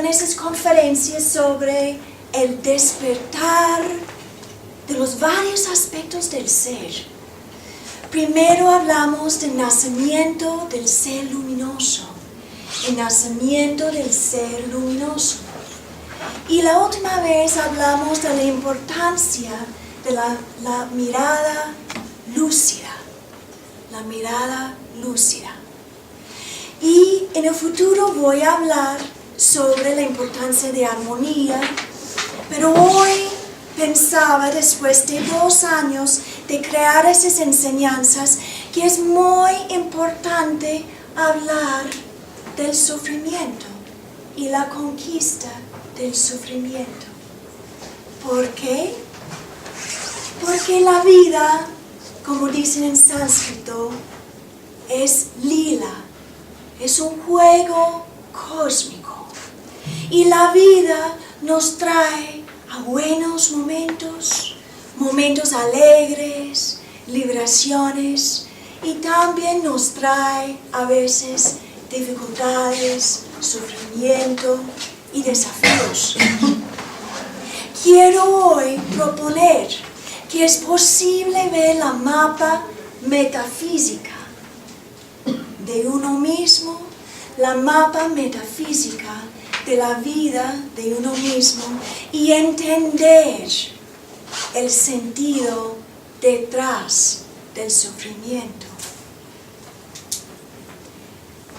en esas conferencias sobre el despertar de los varios aspectos del ser. Primero hablamos del nacimiento del ser luminoso, el nacimiento del ser luminoso. Y la última vez hablamos de la importancia de la mirada lúcida, la mirada lúcida. Y en el futuro voy a hablar sobre la importancia de armonía, pero hoy pensaba, después de 2 años de crear esas enseñanzas, que es muy importante hablar del sufrimiento y la conquista del sufrimiento. ¿Por qué? Porque la vida, como dicen en sánscrito, es lila, es un juego cósmico. Y la vida nos trae a buenos momentos, momentos alegres, liberaciones, y también nos trae a veces dificultades, sufrimiento y desafíos. Quiero hoy proponer que es posible ver la mapa metafísica de uno mismo, la mapa metafísica de la vida de uno mismo y entender el sentido detrás del sufrimiento.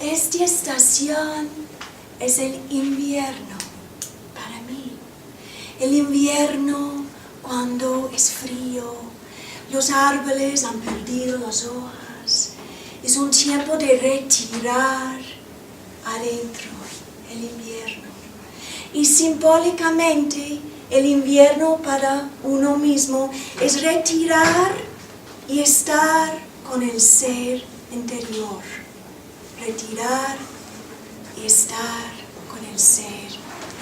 Esta estación es el invierno para mí. El invierno cuando es frío, los árboles han perdido las hojas. Es un tiempo de retirar adentro el invierno. Y simbólicamente el invierno para uno mismo es retirar y estar con el ser interior. Retirar y estar con el ser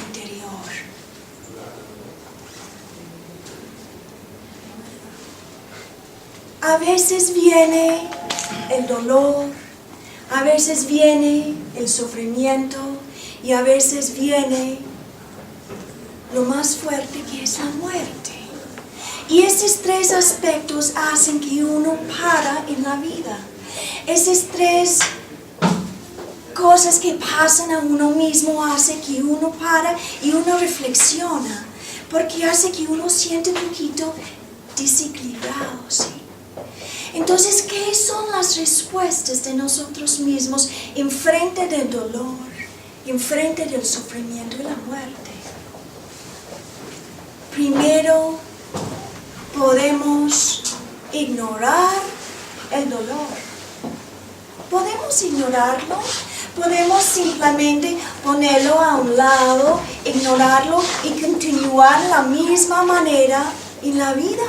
interior. A veces viene el dolor, a veces viene el sufrimiento y a veces viene lo más fuerte, que es la muerte. Y esos 3 aspectos hacen que uno para en la vida. Esas 3 cosas que pasan a uno mismo hace que uno para y uno reflexiona, porque hace que uno siente un poquito desequilibrado, ¿sí? Entonces, ¿qué son las respuestas de nosotros mismos en frente del dolor, en frente del sufrimiento y la muerte? Primero, podemos ignorar el dolor. ¿Podemos ignorarlo? Podemos simplemente ponerlo a un lado, ignorarlo y continuar de la misma manera en la vida.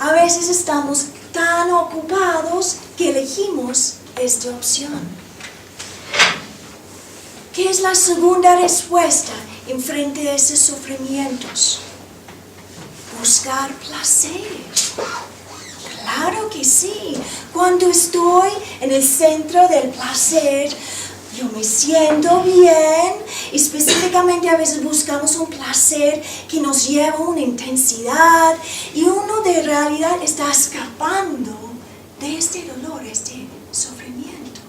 A veces estamos tan ocupados que elegimos esta opción. ¿Qué es la segunda respuesta en frente a esos sufrimientos? Buscar placer. Claro que sí. Cuando estoy en el centro del placer, yo me siento bien. Específicamente a veces buscamos un placer que nos lleva a una intensidad y uno de realidad está escapando de este dolor, este sufrimiento.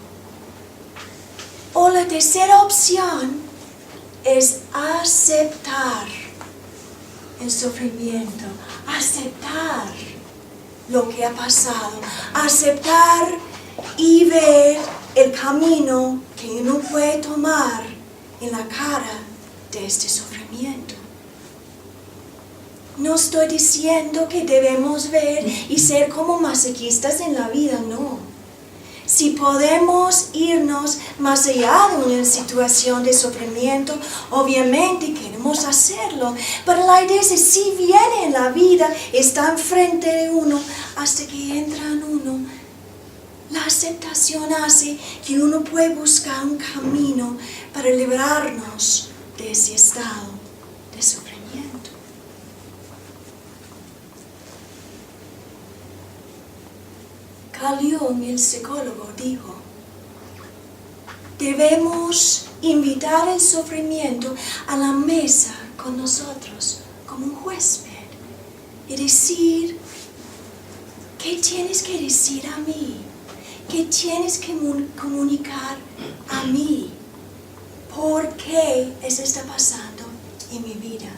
O la tercera opción es aceptar el sufrimiento, aceptar lo que ha pasado, aceptar y ver el camino que uno puede tomar en la cara de este sufrimiento. No estoy diciendo que debemos ver y ser como masoquistas en la vida, no. Si podemos irnos más allá de una situación de sufrimiento, obviamente queremos hacerlo. Pero la idea es que si viene en la vida, está enfrente de uno, hasta que entra en uno, la aceptación hace que uno puede buscar un camino para librarnos de ese estado de sufrimiento. Carl Jung, el psicólogo, dijo, debemos invitar el sufrimiento a la mesa con nosotros como un huésped y decir, ¿qué tienes que decir a mí? ¿Qué tienes que comunicar a mí? ¿Por qué eso está pasando en mi vida?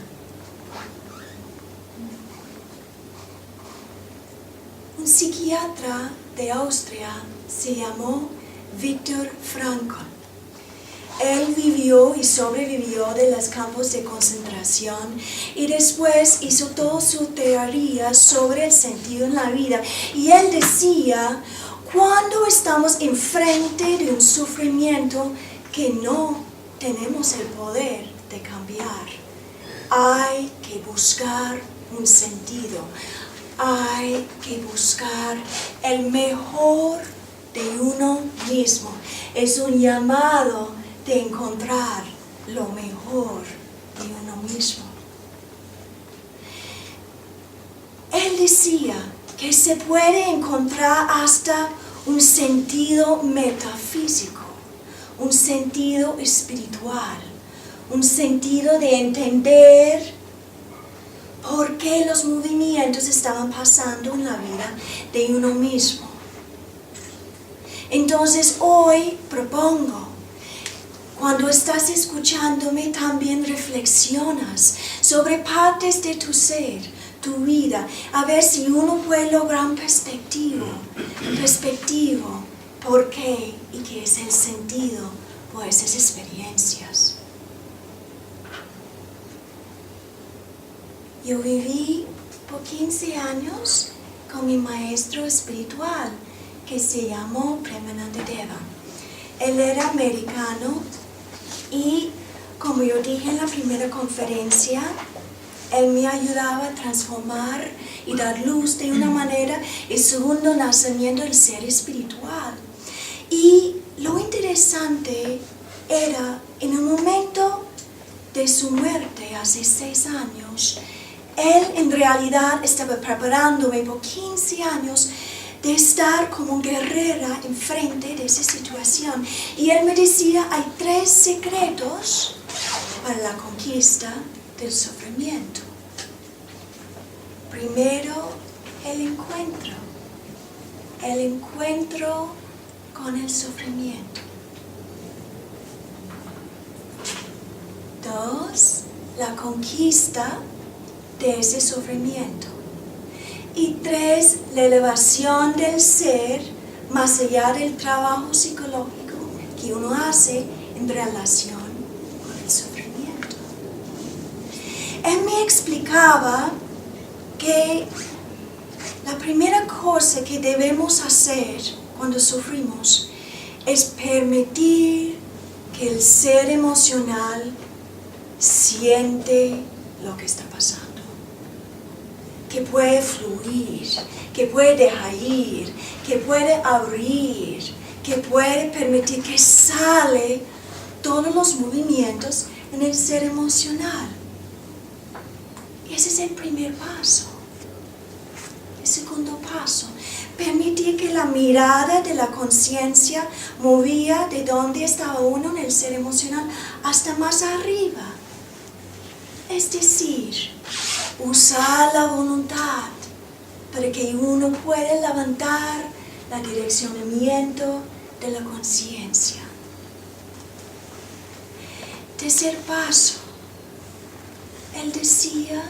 Un psiquiatra de Austria se llamó Viktor Frankl. Él vivió y sobrevivió de los campos de concentración y después hizo toda su teoría sobre el sentido en la vida. Y él decía, cuando estamos enfrente de un sufrimiento que no tenemos el poder de cambiar, hay que buscar un sentido. Hay que buscar el mejor de uno mismo. Es un llamado de encontrar lo mejor de uno mismo. Él decía que se puede encontrar hasta un sentido metafísico, un sentido espiritual, un sentido de entender por qué los movimientos estaban pasando en la vida de uno mismo. Entonces hoy propongo, cuando estás escuchándome, también reflexionas sobre partes de tu ser, tu vida, a ver si uno puede lograr un perspectivo, por qué y qué es el sentido por esas experiencias. Yo viví por 15 años con mi maestro espiritual que se llamó Premananda Deva. Él era americano y, como yo dije en la primera conferencia, él me ayudaba a transformar y dar luz de una manera el segundo nacimiento del ser espiritual. Y lo interesante era, en un momento de su muerte, hace 6 años, él en realidad estaba preparándome por 15 años de estar como guerrera enfrente de esa situación. Y él me decía, hay 3 secretos para la conquista del sufrimiento. Primero, el encuentro con el sufrimiento. 2, la conquista de ese sufrimiento. Y 3, la elevación del ser más allá del trabajo psicológico que uno hace en relación con el sufrimiento. Él me explicaba que la primera cosa que debemos hacer cuando sufrimos es permitir que el ser emocional siente lo que está pasando. Que puede fluir, que puede dejar ir, que puede abrir, que puede permitir que sale todos los movimientos en el ser emocional. Y ese es el primer paso. El segundo paso, permitir que la mirada de la conciencia movía de donde estaba uno en el ser emocional hasta más arriba. Es decir, usar la voluntad para que uno pueda levantar el direccionamiento de la conciencia. Tercer paso, él decía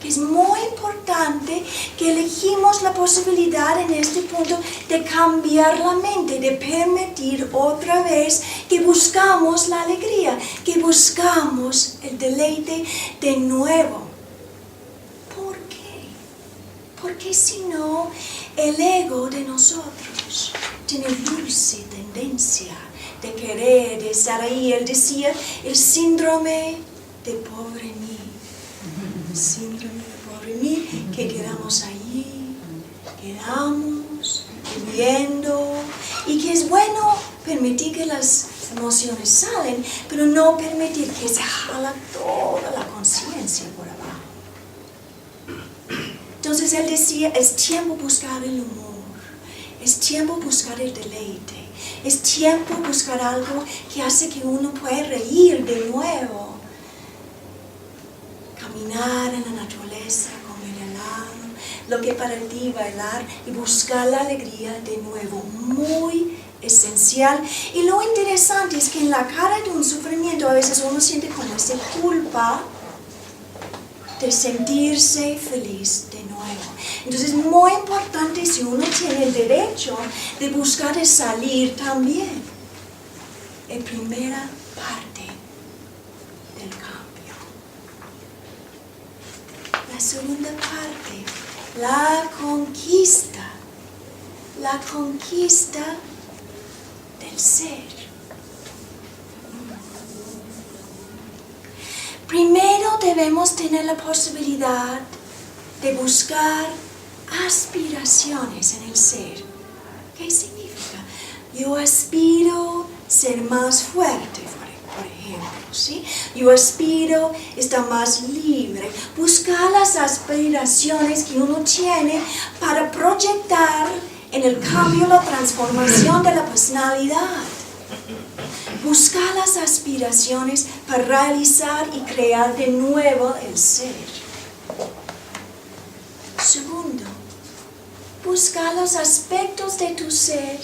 que es muy importante que elegimos la posibilidad en este punto de cambiar la mente, de permitir otra vez que buscamos la alegría, que buscamos el deleite de nuevo. ¿Por qué? Porque si no, el ego de nosotros tiene dulce tendencia de querer, de estar ahí. Él decía, el síndrome de pobre mí. Síndrome de pobre mí, que quedamos allí, quedamos viviendo, y que es bueno permitir que las emociones salen, pero no permitir que se jala toda la conciencia por abajo. Entonces él decía, es tiempo buscar el humor, es tiempo buscar el deleite, Es tiempo de buscar algo que hace que uno pueda reír de nuevo. Caminar en la naturaleza, comer helado, lo que para ti bailar y buscar la alegría de nuevo. Muy esencial. Y lo interesante es que en la cara de un sufrimiento a veces uno siente como esa culpa de sentirse feliz de nuevo. Entonces es muy importante, si uno tiene el derecho de buscar de salir también, en primera parte del cambio. La segunda parte, la conquista del ser. Primero debemos tener la posibilidad de buscar aspiraciones en el ser. ¿Qué significa? Yo aspiro a ser más fuerte, por ejemplo, ¿sí? Yo aspiro a estar más libre. Buscar las aspiraciones que uno tiene para proyectar en el cambio, la transformación de la personalidad. Buscar las aspiraciones para realizar y crear de nuevo el ser. Segundo, buscar los aspectos de tu ser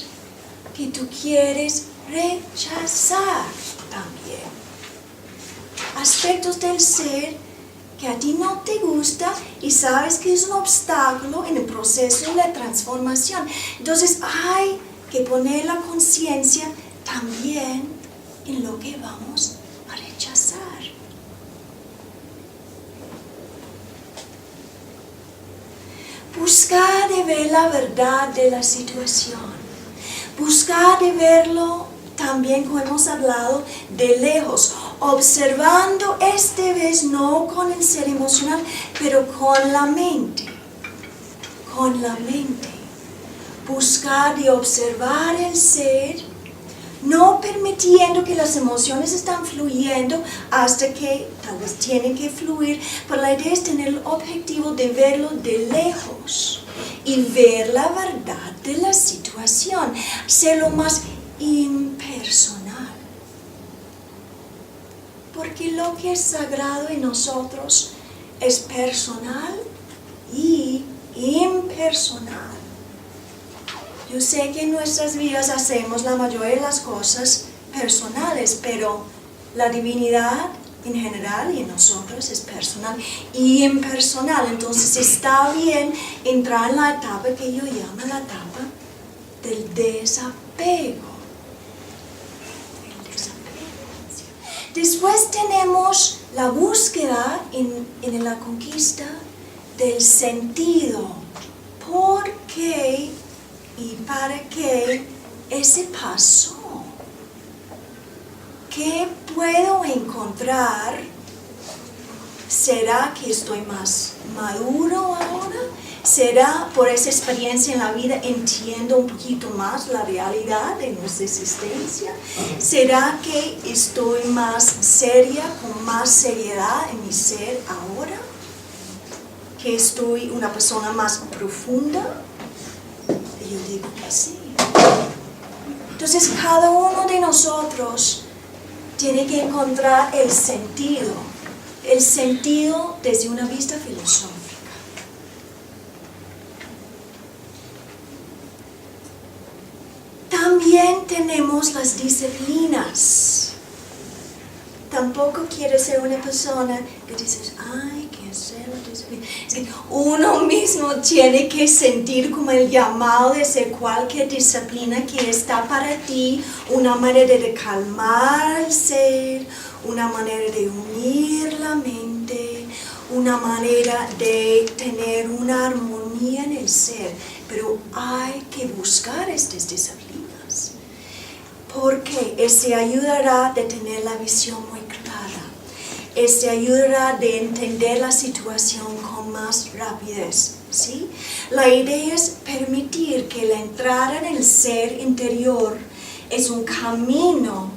que tú quieres rechazar también. Aspectos del ser que a ti no te gusta y sabes que es un obstáculo en el proceso de la transformación. Entonces hay que poner la conciencia también en lo que vamos a rechazar. Buscar de ver la verdad de la situación. Buscar de verlo también, como hemos hablado, de lejos. Observando esta vez no con el ser emocional, pero con la mente. Con la mente. Buscar de observar el ser, no permitiendo que las emociones están fluyendo hasta que tal vez tienen que fluir, pero la idea es tener el objetivo de verlo de lejos y ver la verdad de la situación, ser lo más impersonal. Porque lo que es sagrado en nosotros es personal y impersonal. Yo sé que en nuestras vidas hacemos la mayoría de las cosas personales, pero la divinidad en general y en nosotros es personal y impersonal. Entonces está bien entrar en la etapa que yo llamo la etapa del desapego. Después tenemos la búsqueda en la conquista del sentido. ¿Por qué y para qué ese paso? ¿Qué puedo encontrar? ¿Será que estoy más maduro ahora? ¿Será por esa experiencia en la vida entiendo un poquito más la realidad de nuestra existencia? ¿Será que estoy más seria, con más seriedad en mi ser ahora? ¿Que estoy una persona más profunda? Y yo digo que sí. Entonces cada uno de nosotros tiene que encontrar el sentido desde una vista filosófica. También tenemos las disciplinas. Tampoco quiero ser una persona que dices, ay, ¿qué es la disciplina? Es que uno mismo tiene que sentir como el llamado de ser cualquier disciplina que está para ti, una manera de calmar el ser, una manera de unir la mente, una manera de tener una armonía en el ser. Pero hay que buscar estas disciplinas, porque ese ayudará a tener la visión muy clara. Este ayudará a entender la situación con más rapidez, ¿sí? La idea es permitir que la entrada en el ser interior es un camino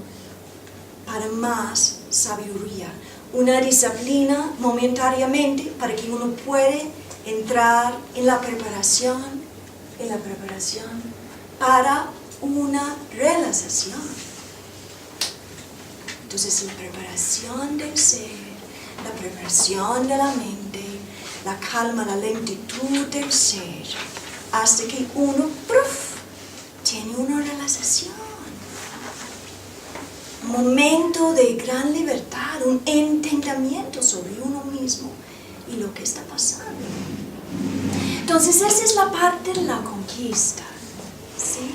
para más sabiduría. Una disciplina momentáneamente para que uno puede entrar en la preparación para una realización. Entonces la preparación del ser, la preparación de la mente, la calma, la lentitud del ser, hasta que uno tiene una realización. Un momento de gran libertad, un entendimiento sobre uno mismo y lo que está pasando. Entonces esa es la parte de la conquista, ¿sí?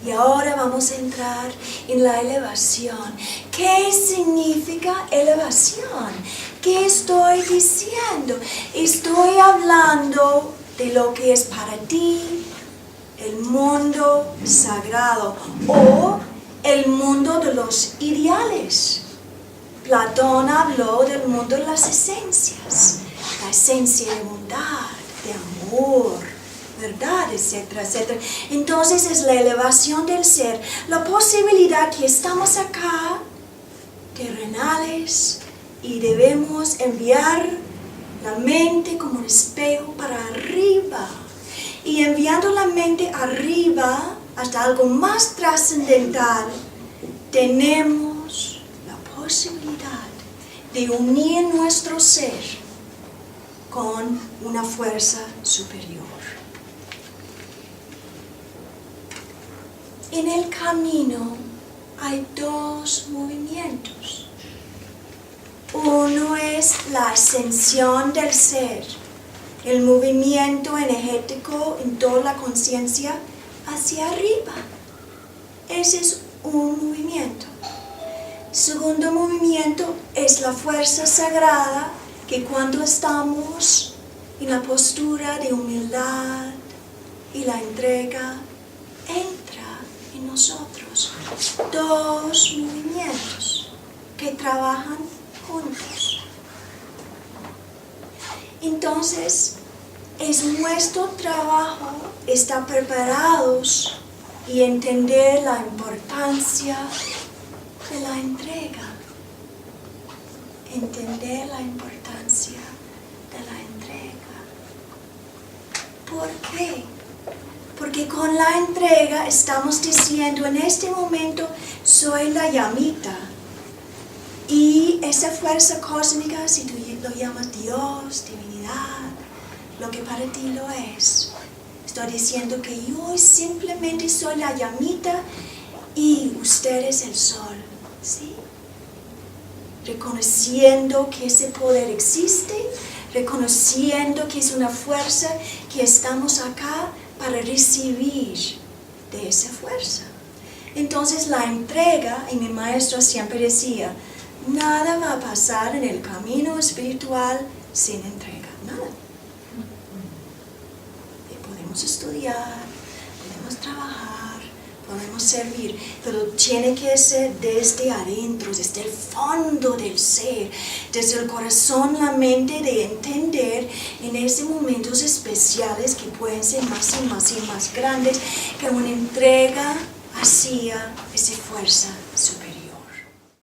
Y ahora vamos a entrar en la elevación. ¿Qué significa elevación? ¿Qué estoy diciendo? Estoy hablando de lo que es para ti el mundo sagrado o el mundo de los ideales. Platón habló del mundo de las esencias, la esencia de bondad, de amor, verdad, etcétera, etcétera. Entonces es la elevación del ser, la posibilidad que estamos acá, terrenales, y debemos enviar la mente como un espejo para arriba. Y enviando la mente arriba hasta algo más trascendental, tenemos la posibilidad de unir nuestro ser con una fuerza superior. En el camino hay dos movimientos. Uno es la ascensión del ser, el movimiento energético en toda la conciencia hacia arriba. Ese es un movimiento. Segundo movimiento es la fuerza sagrada que cuando estamos en la postura de humildad y la entrega entra en nosotros. Dos movimientos que trabajan juntos. Entonces, es nuestro trabajo estar preparados y entender la importancia de la entrega. Entender la importancia de la entrega. ¿Por qué? Porque con la entrega estamos diciendo en este momento soy la llamita. Y esa fuerza cósmica, si tú lo llamas Dios, divinidad, lo que para ti lo es. Estoy diciendo que yo simplemente soy la llamita y usted es el sol, ¿sí? Reconociendo que ese poder existe, reconociendo que es una fuerza que estamos acá para recibir de esa fuerza. Entonces la entrega, y mi maestro siempre decía, nada va a pasar en el camino espiritual sin entrega, nada. Y podemos estudiar, podemos trabajar, podemos servir, pero tiene que ser desde adentro, desde el fondo del ser, desde el corazón, la mente, de entender en esos momentos especiales que pueden ser más y más y más grandes, que una entrega hacia esa fuerza superior.